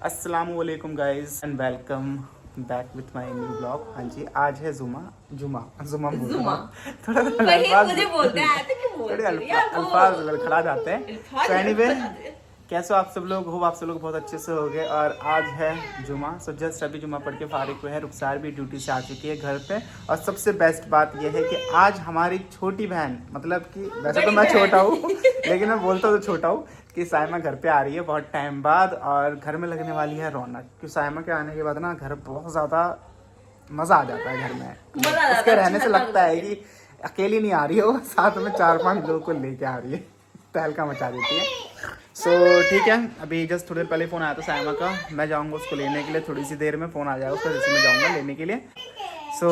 अस्सलामुअलैकुम guys and welcome back with my new blog. हाँ जी, आज है जुमा जुमा जुमा जुमा थोड़ा मुझे बोलते हैं आते क्यों बोलते थोड़े हो यार, वो अल्फाज लड़खड़ा जाते हैं। अल्फाज तो एनीवे लड़खड़ा जाते हैं। कैसे हो आप सब लोग? हो आप सब लोग बहुत अच्छे से हो गए। और आज है जुमा, सो जस्ट अभी जुमा पढ़ के फारिग हुए हैं। रुखसार भी ड्यूटी से आ चुकी है घर पे। और सबसे बेस्ट बात यह है कि आज हमारी छोटी बहन, मतलब कि वैसे तो मैं छोटा हूँ लेकिन मैं बोलता हूँ तो छोटा हूँ, कि साइमा घर पे आ रही है बहुत टाइम बाद। और घर में लगने वाली है रौनक, क्योंकि साइमा के आने के बाद ना घर बहुत ज़्यादा मज़ा आ जाता है घर में। मजा आ जाता उसके है, रहने से अच्छा लगता है लगता है। कि अकेली नहीं आ रही है, वो साथ में 4-5 लोगों को लेके आ रही है, तहलका मचा देती है। सो ठीक है, अभी जस्ट थोड़ी देर पहले फ़ोन आया था साइमा का, मैं जाऊँगा उसको लेने के लिए। थोड़ी सी देर में फ़ोन आ जाएगा उसका, जैसे मैं जाऊँगा लेने के लिए। सो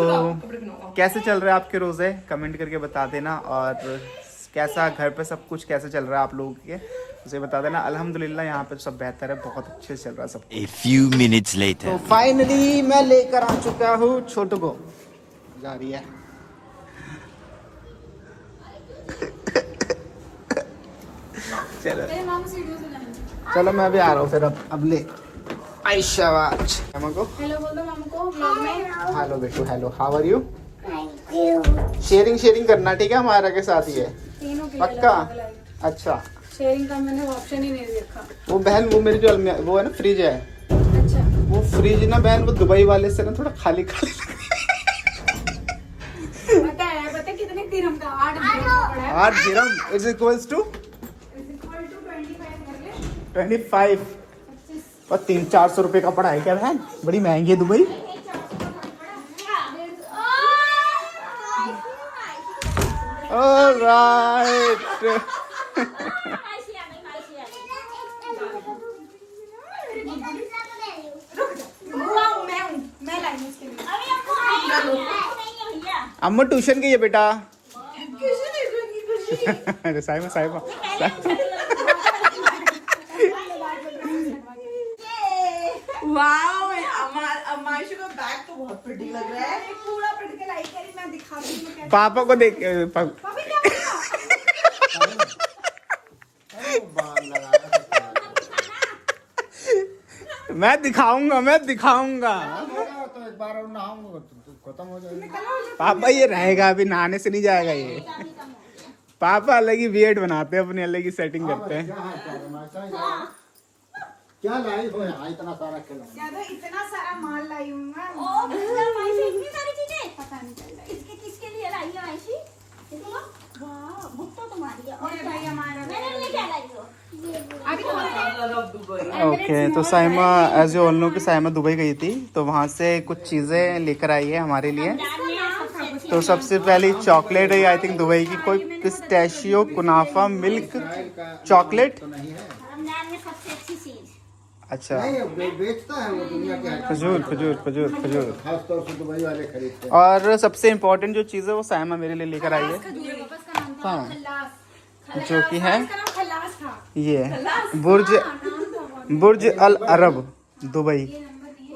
कैसे चल रहे हैं आपके रोज़े? कमेंट करके बता देना। और कैसा घर पे सब कुछ कैसे चल रहा है आप लोगों के, उसे बता देना। अल्हम्दुलिल्लाह यहाँ पे सब बेहतर है, बहुत अच्छे से चल रहा है सब। A few minutes later. तो फाइनली मैं लेकर आ चुका हूँ छोटू को। जा रही है चलो चलो, मैं भी आ रहा हूँ फिर। अब ले आयशाबाज मामा को हेलो बोल दो मामा को व्लॉग में। हेलो बेटू, hello, how are you? Sharing करना, ठीक है, हमारा के साथ ही है तीनों के लिए पक्का। अलग-अलग। अच्छा, शेयरिंग का मैंने ऑप्शन ही नहीं देखा। वो बहन, वो मेरी जो वो है ना फ्रिज है, अच्छा वो फ्रिज ना बहन, वो दुबई वाले से ना थोड़ा खाली खाली पता कितने दिरहम का? 8 दिरहम का पड़ा है। 8 dirham is equals to is equal to 25 कर ले। 25। 25 और 300-400 रुपए का पड़ा है क्या बहन? बड़ी महंगी है दुबई। ऑलराइट मैं लाई हूं इसके लिए। अम्मू ट्यूशन गई है बेटा। किसी ने खुशी अरे साइमा साइमा वाओ, अमाइशु का बैग तो बहुत प्रिटी लग रहा है। पूरा प्रिंट के लाइक करी, मैं दिखाती हूं कैसे। पापा को देख पापा क्या बोला? मैं दिखाऊंगा तो एक बार और नहाऊंगा तो खत्म हो जाएगा। पापा ये रहेगा, अभी नहाने से नहीं जाएगा ये। पापा अलग ही वेट बनाते हैं, अपनी अलग ही सेटिंग करते हैं। क्या लाई हो यहाँ इतना सारा खिलौना? क्या तो इतना सारा माल लाई हूं मैं। इतनी सारी चीजें पता नहीं चल रहा है। किसके किसके लिए लाई है आयशी? देखो वाह, भुट्टा तुम्हारी है। और ये भाई हमारा मैंने नहीं क्या लाई हो? अभी तो बोलते ओके, तो Saima as you all know कि साइमा दुबई गई थी, तो वहाँ से कुछ चीज़ें लेकर आई है हमारे लिए। तो सबसे पहली चॉकलेट है, आई थिंक दुबई की, कोई पिस्टैशियो कुनाफा मिल्क चॉकलेट। रमजान में सबसे अच्छी चीज। अच्छा, नहीं बेचता है वो दुनिया के हर खजूर खजूर खजूर खजूर। खास तौर से दुबई वाले खरीदते हैं। और सबसे इम्पोर्टेंट जो चीज़ है वो साइमा मेरे लिए लेकर आई है, हाँ, जो कि है खल्लास था। ये बुर्ज अल अरब दुबई,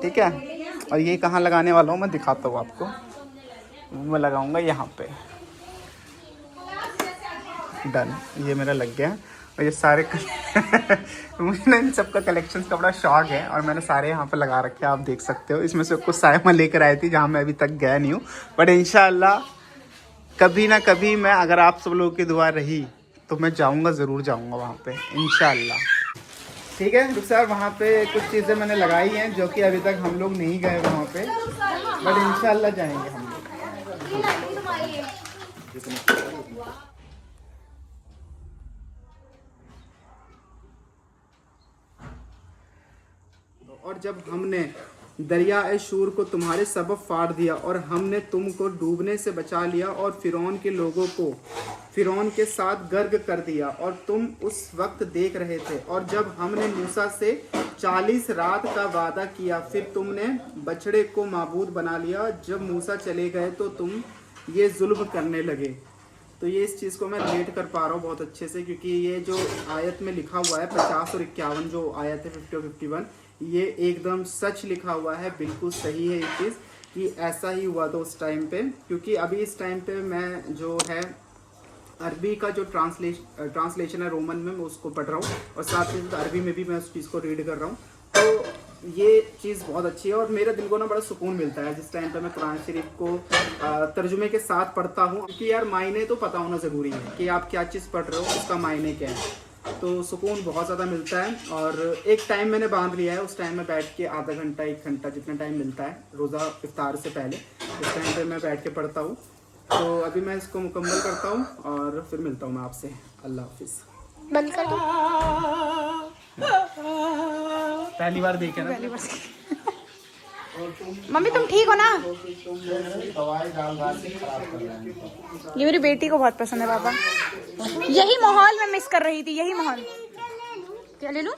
ठीक है। और ये कहाँ लगाने वाला हूँ मैं दिखाता हूँ आपको। मैं लगाऊंगा यहाँ पे, डन, ये मेरा लग गया। और ये सारे मुझे ना इन सबका कलेक्शन का बड़ा शौक है, और मैंने सारे यहाँ पे लगा रखे हैं, आप देख सकते हो। इसमें से कुछ साइमा लेकर आई थी जहाँ मैं अभी तक गया नहीं हूँ, बट इंशाल्लाह कभी ना कभी मैं, अगर आप सब लोगों की दुआ रही तो मैं जाऊँगा, ज़रूर जाऊँगा वहाँ पे इंशाल्लाह। ठीक है रुखसार, वहाँ पे कुछ चीज़ें मैंने लगाई हैं जो कि अभी तक हम लोग नहीं गए वहाँ पे, बट इंशाल्लाह जाएंगे हम लोग। और जब हमने दरिया ए शूर को तुम्हारे सबब फाड़ दिया, और हमने तुमको डूबने से बचा लिया, और फिरौन के लोगों को फिरौन के साथ गर्क कर दिया, और तुम उस वक्त देख रहे थे। और जब हमने मूसा से 40 रात का वादा किया, फिर तुमने बछड़े को माबूद बना लिया। जब मूसा चले गए तो तुम ये जुल्म करने लगे। तो ये इस चीज़ को मैं रिलेट कर पा रहा हूँ बहुत अच्छे से, क्योंकि ये जो आयत में लिखा हुआ है 50 और 51 जो आयत है 50 और 51, ये एकदम सच लिखा हुआ है, बिल्कुल सही है ये चीज़ कि ऐसा ही हुआ था उस टाइम पे। क्योंकि अभी इस टाइम पे मैं जो है अरबी का जो ट्रांसलेशन है रोमन में, मैं उसको पढ़ रहा हूँ, और साथ ही अरबी में भी मैं उस चीज़ को रीड कर रहा हूँ। तो ये चीज़ बहुत अच्छी है और मेरे दिल को ना बड़ा सुकून मिलता है जिस टाइम पे मैं कुरान शरीफ को तर्जुमे के साथ पढ़ता हूँ, क्योंकि यार मायने तो पता होना ज़रूरी है कि आप क्या चीज़ पढ़ रहे हो, उसका मायने क्या है। तो सुकून बहुत ज़्यादा मिलता है। और एक टाइम मैंने बांध लिया है, उस टाइम में बैठ के आधा घंटा 1 घंटा जितना टाइम मिलता है रोज़ा इफ्तार से पहले, उस टाइम पे मैं बैठ के पढ़ता हूँ। तो अभी मैं इसको मुकम्मल करता हूँ और फिर मिलता हूँ मैं आपसे। अल्लाह हाफिज़। बंद कर दो। पहली बार देखे ना। मम्मी तुम ठीक हो ना? दवाई डाल डाल के खराब कर रहे हैं। ये मेरी बेटी को बहुत पसंद है पापा। यही माहौल मैं मिस कर रही थी, यही माहौल। क्या ले लूं?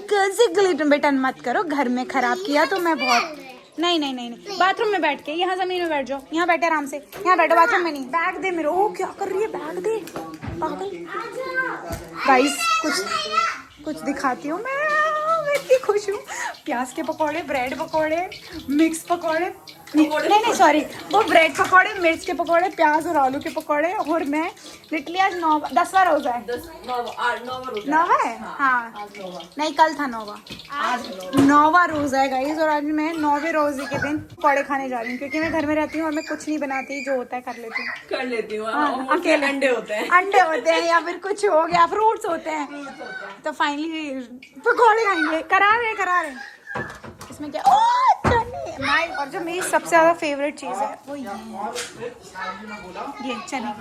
कौन से ग्लिटर? बेटा मत करो, घर में खराब किया तो मैं बहुत नहीं नहीं नहीं नहीं। बाथरूम में बैठ के, यहाँ जमीन में बैठ जाओ, यहाँ बैठे आराम से, यहाँ बैठो, बाथरूम में नहीं। बैग दे मेरे। ओ क्या कर रही है? बैग दे पागल। गाइस कुछ दिखाती हूँ मैं इतनी खुश हूँ। प्याज के पकौड़े, ब्रेड पकौड़े, मिक्स पकौड़े, नहीं सॉरी, वो ब्रेड पकौड़े, मिर्च के पकौड़े, प्याज और आलू के पकौड़े। और मैं लिटरली आज 10वां रोजा है। 9वां है? हाँ नहीं, कल था 9वां, आज 9वां रोजा है गाइस। और आज मैं 9वें रोजे के दिन पकौड़े खाने जा रही हूँ, क्योंकि मैं घर में रहती हूँ और मैं कुछ नहीं बनाती, जो होता है कर लेती हूँ। अकेले अंडे होते हैं या फिर कुछ हो गया, फ्रूट्स होते हैं, तो फाइनली पकौड़े खाएंगे। करा रहे इसमें क्या? ओ चने। और जो मेरी सबसे ज्यादा फेवरेट चीज है वो ये चने।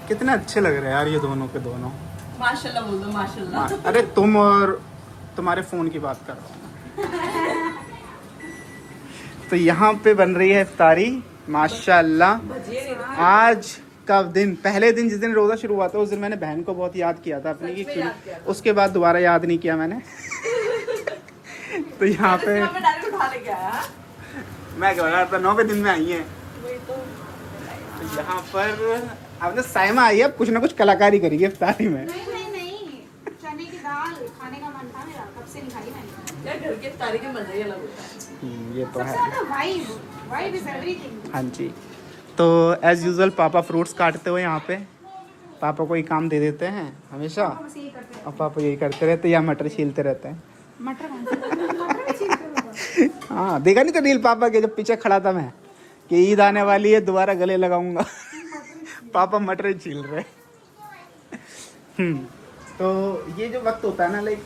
कितने अच्छे लग रहे हैं यार ये दोनों के दोनों। माशाल्लाह बोल दो, माशाल्लाह। अरे तुम और तुम्हारे फोन की बात कर रहा हूँ। तो यहाँ पे बन रही है इफ्तारी माशाल्लाह। आज का दिन, पहले दिन जिस दिन रोज़ा शुरू हुआ था, उस दिन मैंने बहन को बहुत याद किया था अपनी की, उसके बाद दोबारा याद नहीं किया मैंने। तो यहाँ पे मैं कह रहा था 9वें दिन में आई है। तो यहाँ पर आपने साइमा आई है, अब कुछ ना कुछ कलाकारी करी है इफ्तारी में। नहीं, चने की दाल खाने का मन था मेरा, कब से नहीं खाई मैंने। यार घर के इफ्तारी के मजा ही अलग होता है। ये तो है। सबसे ज्यादा वाइब इज एवरीथिंग। हाँ जी। तो एज यूजुअल पापा फ्रूट्स काटते हुए यहाँ पे पापा को ही काम दे देते हैं हमेशा, और पापा यही करते रहते हैं या मटर छीलते रहते हैं। मटर भी छीलते हो? हाँ देखा नहीं तो रील पापा के, जब पीछे खड़ा था मैं कि ईद आने वाली है, दोबारा गले लगाऊंगा। पापा मटर छील रहे। तो ये जो वक्त होता है ना, लाइक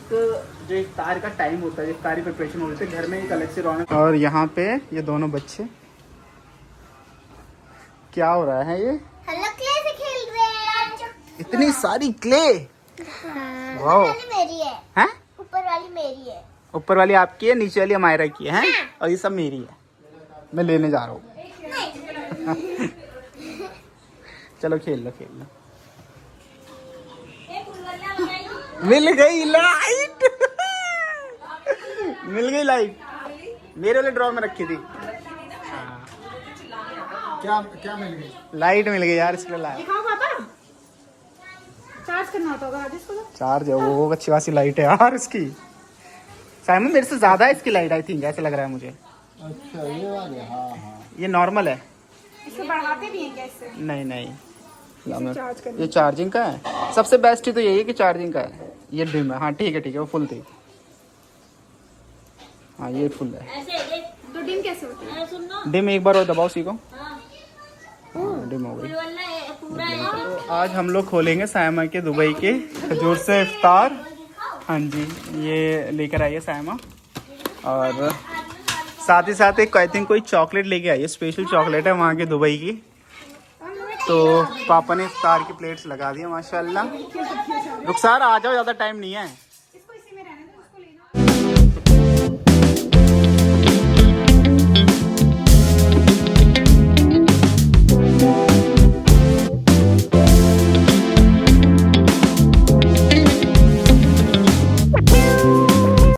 जो इफ्तार का टाइम होता है, इफ्तारी प्रिपरेशन होती है, घर में एक अलग से रौनक। और यहाँ पे ये दोनों बच्चे क्या हो रहा है? ये क्ले से खेल रहे हैं। इतनी सारी क्ले। वाओ। मेरी है। हैं? ऊपर वाली मेरी है। ऊपर वाली आपकी है, नीचे वाली अमायरा की है, और ये सब मेरी है। मैं लेने जा रहा हूँ। चलो खेल लो। मिल गई लाइट। मेरे वाले ड्रॉ में रखी थी। क्या मिल गई? लाइट मिल गई यार, इसलिए लाइट। दिखाओ पापा, चार्ज करना होता होगा इसको। चार्ज है वो, अच्छी खासी लाइट है यार इसकी। साइमन मेरे से ज्यादा है इसकी लाइट, आई थिंक, ऐसा लग रहा है मुझे। अच्छा ये वाले, हाँ। ये नॉर्मल है। इसको बढ़ाते भी हैं क्या इससे? नहीं चार्ज करना। ये चार्जिंग का है। सबसे बेस्ट ही तो यही है कि चार्जिंग का है। ये डिम है। हाँ ठीक है, वो फुल थी। हाँ ये फुल है। तो डिम कैसे होती है? डिम एक बार और दबाओ सी को। डिम हो गई। तो आज हम लोग खोलेंगे सायमा के दुबई के खजूर से इफ्तार। हाँ जी, ये लेकर आई है सायमा, और साथ ही साथ एक आई थिंक कोई चॉकलेट लेके आई है, स्पेशल चॉकलेट है वहाँ की दुबई की। तो पापा ने इफ्तार की प्लेट्स लगा दी है माशाल्लाह। रुखसार आ जाओ, ज़्यादा टाइम नहीं है।